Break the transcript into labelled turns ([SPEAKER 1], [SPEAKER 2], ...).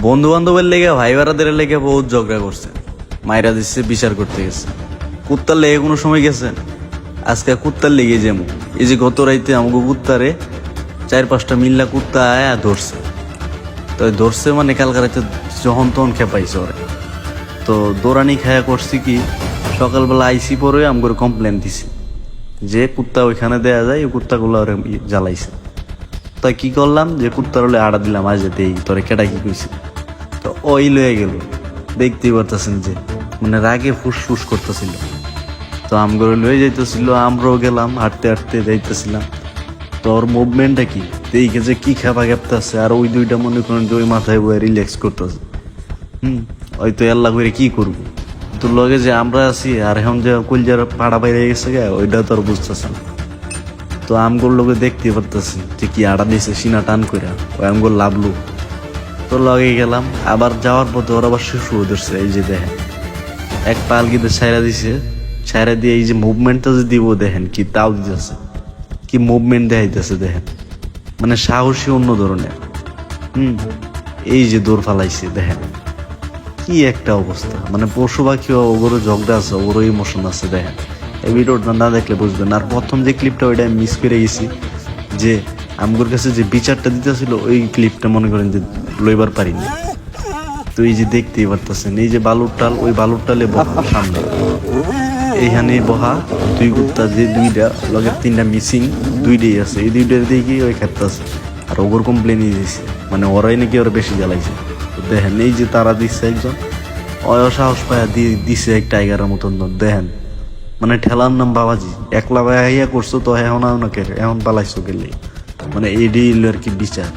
[SPEAKER 1] বন্ধু বান্ধবের লেগে ভাই বারাদের লেগে বহুত ঝগড়া করছে, মাইরা দিচ্ছে, বিচার করতে গেছে। কুত্তার লেগে কোনো সময় গেছেন? আজকে কুত্তার লেগে যেমন এই যে গত রাইতে আমাকে কুত্তারে 4-5টা মিল্লা কুত্তা আয়া ধরছে। তো ধরছে মানে কালকে রাইতে যখন তখন খেপাইছে ওরে। তো দৌড়ানি খায়া করছি কি, সকালবেলা আইসি পরে আমগরে কমপ্লেন দিছি যে কুত্তা ওইখানে দেয়া যায়, ওই কুত্তাগুলো ওরে জ্বালাইছে। তাই কি করলাম, যে কুত্তার হলে আড়া দিলাম, আজ যেতে তোরে কেটা কি কইছি। তো ওই লয়ে গেল, দেখতেই পারতেছেন যে মানে রাগে ফুসফুস করতেছিল। তো আমগরে লয়ে যাইতেছিল, আমরাও গেলাম, হাঁটতে হাঁটতে যাইতেছিলাম। তো ওর মুভমেন্টটা কি দেখে যে কি খাবা খেপতেছে, আর ওই দুইটা মনে করেন যে ওই মাথায় বয়ে রিল্যাক্স করতেছে। ওই তো আল্লাহ করে কি করবো, তোর লগে যে আমরা আছি আর এখন যে কলজার পাড়া বাইরে গেছে গে, ওইটা তো আর বুঝতেছে না। তো আমগুলোর লোকে দেখতে পারতেছি যে কি আড়া দিয়েছে সিনা টান করে, ওই আমগুলো লাভলু। তো লগে গেলাম, আবার যাওয়ার পথে ওরা আবার শিশু ধরছে। এই যে দেখেন এক পালকিতে ছাইরা দিছে, ছাইরা দিয়ে এই যে মুভমেন্টটা যে দিব দেখেন কি তাও দিতেছে, কি মুভমেন্ট দেখাইতেছে দেখেন, মানে সাহসী অন্য ধরনের। এই যে দৌড় ফালাইছে দেখেন, কি একটা অবস্থা। মানে পশু পাখি ওগুলো ঝগড়া আছে, ওগুলো ইমোশন আছে দেখেন। এই ভিডিওটা না দেখলে বুঝবেন। আর প্রথম যে ক্লিপটা ওইটা আমি মিস করে গেছি, যে আমগোর কাছে যে বিচারটা দিতেছিল ওই ক্লিপটা মনে করেন যে লইবার পারিনি। তো এই যে দেখতেই পারতেছেন, এই যে বালুর টাল, ওই বালুর টালে বহা সামনে, এইখানে বহা দুই কুত্তা, যে দুইটা লগের 3টা মিসিং, দুইটাই আছে। এই দুইটার দিকে ওই ক্ষেত্রে আছে। আর ওগর কমপ্লেনই দিয়েছে, মানে ওরাই নাকি ওরা বেশি জ্বালাইছে। তো দেখেন এই যে তারা দিচ্ছে একজন, সাহস পায়া দিয়ে দিছে এক টাইগারের মতন দেখেন। মানে ঠেলার নাম বাবাজি, একলা ভাইয়া করছো তো এখন ওনাকে এখন পালাইছো গেলে, মানে এডি আর কি বিচার।